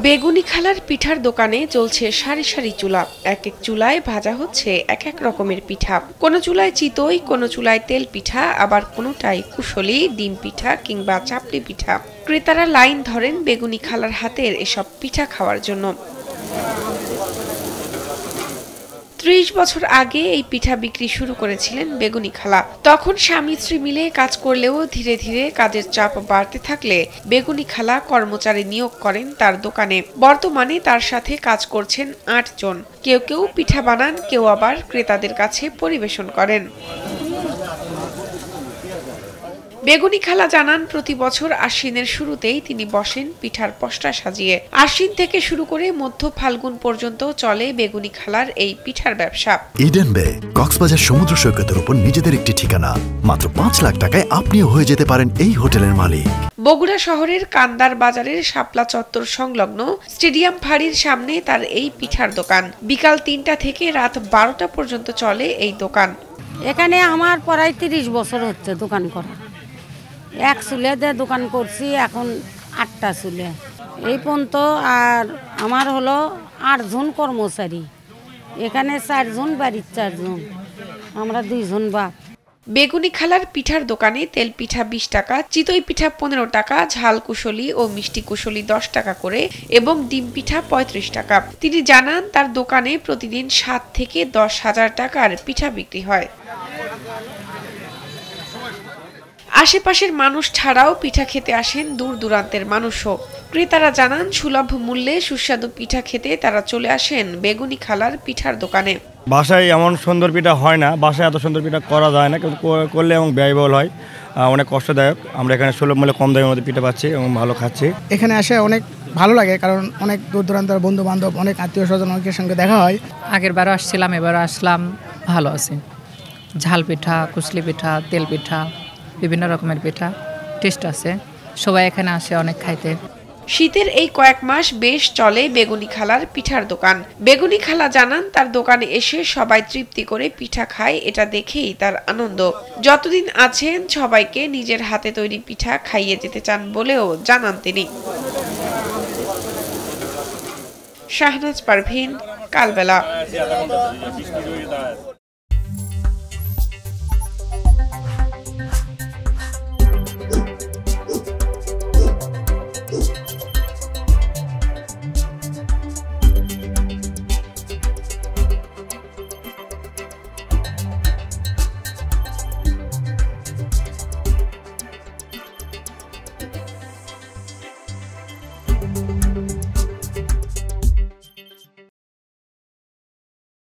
বেগুনি খালার পিঠার দোকানে চলছে সারি সারি চুলা। এক এক চুলায় ভাজা হচ্ছে এক এক রকমের পিঠা। কোনো চুলায় চিতই, কোনো চুলায় তেল পিঠা, আবার কোনোটাই কুশলি, ডিম পিঠা কিংবা চাপড়ি পিঠা। ক্রেতারা লাইন ধরেন বেগুনি খালার হাতের এসব পিঠা খাওয়ার জন্য। ৩০ বছর আগে এই পিঠা বিক্রি শুরু করেছিলেন বেগুনি খালা। তখন স্বামী স্ত্রী মিলে কাজ করলেও ধীরে ধীরে কাজের চাপ বাড়তে থাকলে বেগুনি খালা কর্মচারী নিয়োগ করেন তার দোকানে। বর্তমানে তার সাথে কাজ করছেন ৮ জন। কেউ কেউ পিঠা বানান, কেউ আবার ক্রেতাদের কাছে পরিবেশন করেন। বেগুনি খালা জানান, প্রতি বছর আশ্বিনের শুরুতেই তিনি বসেন পিঠার পসরা সাজিয়ে। আশ্বিন থেকে শুরু করে মধ্য ফাল্গুন পর্যন্ত চলে বেগুনি খালার এই পিঠার ব্যবসা। ইডেন বে কক্সবাজার সমুদ্র সৈকতের উপর নিজেদের একটি ঠিকানা। মাত্র ৫ লাখ টাকায় আপনিও হয়ে যেতে পারেন এই হোটেলের মালিক। বগুড়া শহরের কান্দার বাজারের শাপলা চত্বর সংলগ্ন স্টেডিয়াম ফাঁড়ির সামনে তার এই পিঠার দোকান। বিকাল ৩টা থেকে রাত ১২টা পর্যন্ত চলে এই দোকান। এখানে আমার প্রায় ৩০ বছর হচ্ছে দোকান করা। এক চুলেতে দোকান করছি, এখন ৮টা চুলে এই পর্যন্ত। আর আমার হলো ৮ জন কর্মচারী, এখানে ৪ জন, বাড়ির ৪ জন, আমরা ২ জন বাদ। বেগুনি খালার পিঠার দোকানে তেল পিঠা ২০ টাকা, চিতই পিঠা ১৫ টাকা, ঝাল কুশলি ও মিষ্টি কুশলি ১০ টাকা করে এবং ডিম পিঠা ৩৫ টাকা। তিনি জানান, তার দোকানে প্রতিদিন ৭ থেকে ১০ হাজার টাকার পিঠা বিক্রি হয়। আশেপাশের মানুষ ছাড়াও পিঠা খেতে আসেন দূর দূরান্তের মানুষও। ক্রেতারা জানান, সুলভ মূল্যে সুস্বাদু পিঠা খেতে তারা চলে আসেন বেগুনি খালার পিঠার দোকানে। বাসায় এমন সুন্দর পিঠা হয় না, বাসায় এত সুন্দর পিঠা করা যায় না, কিন্তু করলে এবং ব্যয়বহুল হয়, অনেক কষ্টদায়ক। আমরা এখানে সুলভ মূল্যে কম দামের মধ্যে পিঠা পাচ্ছি এবং ভালো খাচ্ছি। এখানে আসে অনেক ভালো লাগে, কারণ অনেক দূর দূরান্তের বন্ধু বান্ধব, অনেক আত্মীয় স্বজন অনেকের সঙ্গে দেখা হয়। আগের বারও আসছিলাম, এবারও আসলাম, ভালো আছি। ঝাল পিঠা, কুশলি পিঠা, তেল পিঠা, বিভিন্ন রকমের পিঠা টেস্ট আছে। সবাই এখানে আসে অনেক খাইতে। শীতের এই কয়েক মাস বেশ চলে বেগুনি খালার পিঠার দোকান। বেগুনি খালা জানান, তার দোকানে এসে সবাই তৃপ্তি করে পিঠা খায়, এটা দেখেই তার আনন্দ। যতদিন আছেন সবাইকে নিজের হাতে তৈরি পিঠা খাইয়ে যেতে চান বলেও জানান তিনি। শাহনাজ পারভীন, কালবেলা।